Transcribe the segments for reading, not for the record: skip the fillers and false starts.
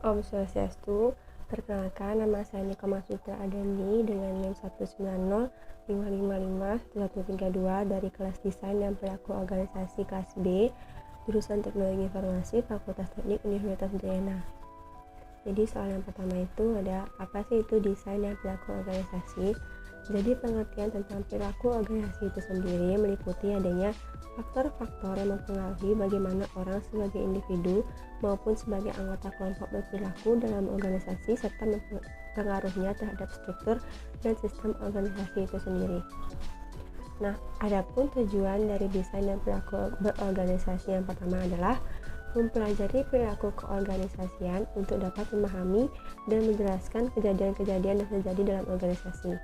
Om Swastiastu, perkenalkan nama saya Niko Masutra Adandi dengan NIM 19055551132 dari kelas Desain dan Perilaku Organisasi kelas B, jurusan Teknologi Informasi, Fakultas Teknik Universitas Udayana. Jadi soal yang pertama itu ada apa sih itu desain dan perilaku organisasi? Jadi pengertian tentang perilaku organisasi itu sendiri meliputi adanya faktor-faktor yang mempengaruhi bagaimana orang sebagai individu maupun sebagai anggota kelompok berperilaku dalam organisasi serta pengaruhnya terhadap struktur dan sistem organisasi itu sendiri. Nah, adapun tujuan dari desain dan perilaku berorganisasi yang pertama adalah mempelajari perilaku keorganisasian untuk dapat memahami dan menjelaskan kejadian-kejadian yang terjadi dalam organisasi.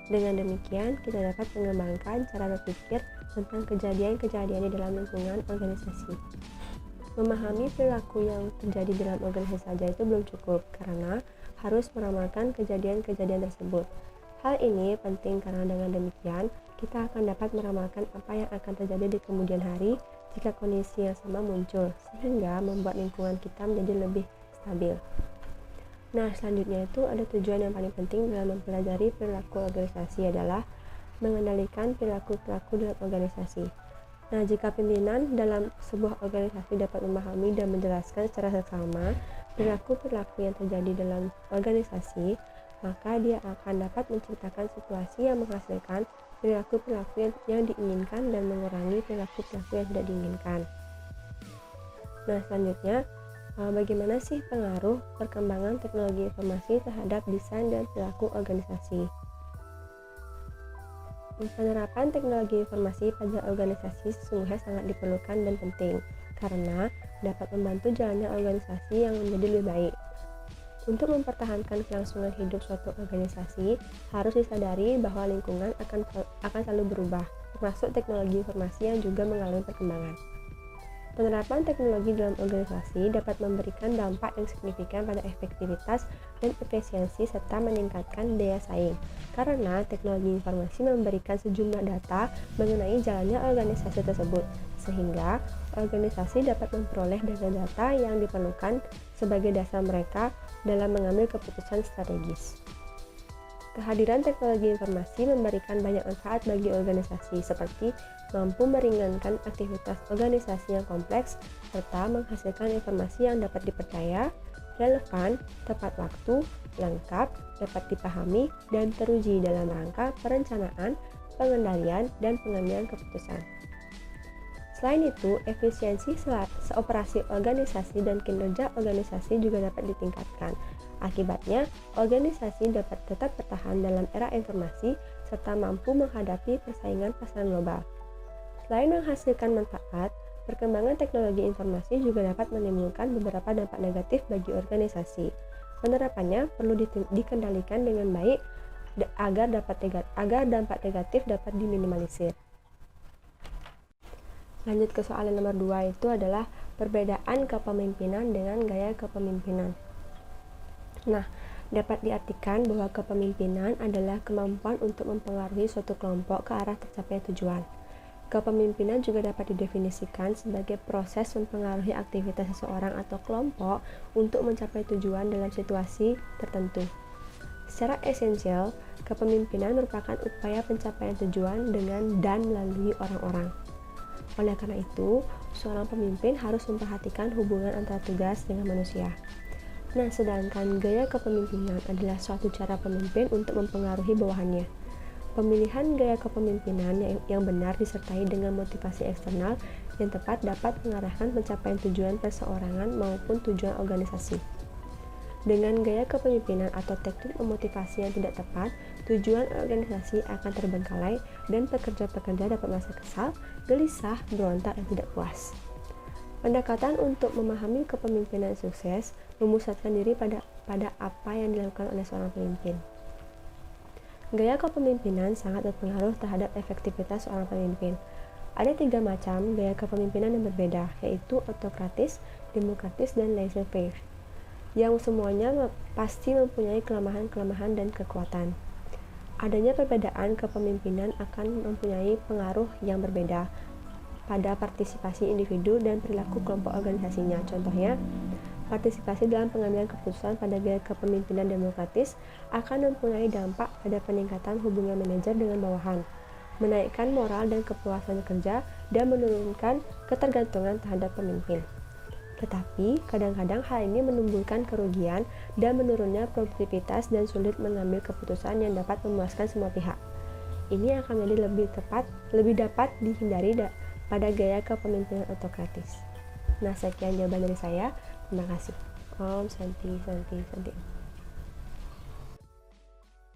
Dengan demikian, kita dapat mengembangkan cara berpikir tentang kejadian-kejadian di dalam lingkungan organisasi. Memahami perilaku yang terjadi dalam organisasi saja itu belum cukup, karena harus meramalkan kejadian-kejadian tersebut. Hal ini penting karena dengan demikian, kita akan dapat meramalkan apa yang akan terjadi di kemudian hari jika kondisi yang sama muncul, sehingga membuat lingkungan kita menjadi lebih stabil. Nah, selanjutnya itu ada tujuan yang paling penting dalam mempelajari perilaku organisasi adalah mengendalikan perilaku-perilaku dalam organisasi. Nah, jika pimpinan dalam sebuah organisasi dapat memahami dan menjelaskan secara seksama perilaku-perilaku yang terjadi dalam organisasi, maka dia akan dapat menciptakan situasi yang menghasilkan perilaku-perilaku yang diinginkan dan mengurangi perilaku-perilaku yang tidak diinginkan. Nah, selanjutnya, bagaimana sih pengaruh perkembangan teknologi informasi terhadap desain dan perilaku organisasi? Penerapan teknologi informasi pada organisasi sesungguhnya sangat diperlukan dan penting, karena dapat membantu jalannya organisasi yang menjadi lebih baik. Untuk mempertahankan kelangsungan hidup suatu organisasi, harus disadari bahwa lingkungan akan selalu berubah, termasuk teknologi informasi yang juga mengalami perkembangan. Penerapan teknologi dalam organisasi dapat memberikan dampak yang signifikan pada efektivitas dan efisiensi serta meningkatkan daya saing, karena teknologi informasi memberikan sejumlah data mengenai jalannya organisasi tersebut, sehingga organisasi dapat memperoleh data-data yang diperlukan sebagai dasar mereka dalam mengambil keputusan strategis. Kehadiran teknologi informasi memberikan banyak manfaat bagi organisasi, seperti mampu meringankan aktivitas organisasi yang kompleks, serta menghasilkan informasi yang dapat dipercaya, relevan, tepat waktu, lengkap, dapat dipahami, dan teruji dalam rangka perencanaan, pengendalian, dan pengambilan keputusan. Selain itu, efisiensi operasi organisasi dan kinerja organisasi juga dapat ditingkatkan. Akibatnya, organisasi dapat tetap bertahan dalam era informasi serta mampu menghadapi persaingan pasar global. Selain menghasilkan manfaat, perkembangan teknologi informasi juga dapat menimbulkan beberapa dampak negatif bagi organisasi. Penerapannya perlu dikendalikan dengan baik agar dampak negatif dapat diminimalisir. Lanjut ke soal nomor 2 itu adalah perbedaan kepemimpinan dengan gaya kepemimpinan. Nah, dapat diartikan bahwa kepemimpinan adalah kemampuan untuk mempengaruhi suatu kelompok ke arah tercapainya tujuan. Kepemimpinan juga dapat didefinisikan sebagai proses mempengaruhi aktivitas seseorang atau kelompok untuk mencapai tujuan dalam situasi tertentu. Secara esensial, kepemimpinan merupakan upaya pencapaian tujuan dengan dan melalui orang-orang. Oleh karena itu, seorang pemimpin harus memperhatikan hubungan antara tugas dengan manusia. Nah, sedangkan gaya kepemimpinan adalah suatu cara pemimpin untuk mempengaruhi bawahannya. Pemilihan gaya kepemimpinan yang benar disertai dengan motivasi eksternal yang tepat dapat mengarahkan pencapaian tujuan perseorangan maupun tujuan organisasi. Dengan gaya kepemimpinan atau teknik memotivasi yang tidak tepat, tujuan organisasi akan terbengkalai dan pekerja-pekerja dapat merasa kesal, gelisah, berontak, dan tidak puas. Pendekatan untuk memahami kepemimpinan sukses memusatkan diri pada apa yang dilakukan oleh seorang pemimpin. Gaya kepemimpinan sangat berpengaruh terhadap efektivitas seorang pemimpin. Ada 3 macam gaya kepemimpinan yang berbeda, yaitu autokratis, demokratis, dan laissez-faire, yang semuanya pasti mempunyai kelemahan-kelemahan dan kekuatan. Adanya perbedaan kepemimpinan akan mempunyai pengaruh yang berbeda pada partisipasi individu dan perilaku kelompok organisasinya. Contohnya, Partisipasi dalam pengambilan keputusan pada gaya kepemimpinan demokratis akan mempunyai dampak pada peningkatan hubungan manajer dengan bawahan, menaikkan moral dan kepuasan kerja, dan menurunkan ketergantungan terhadap pemimpin. Tetapi, kadang-kadang hal ini menimbulkan kerugian dan menurunnya produktivitas dan sulit mengambil keputusan yang dapat memuaskan semua pihak. Ini akan menjadi lebih dapat dihindari pada gaya kepemimpinan autokratis. Nah, sekian jawaban dari saya. Terima kasih. Om Santi Santi Santi.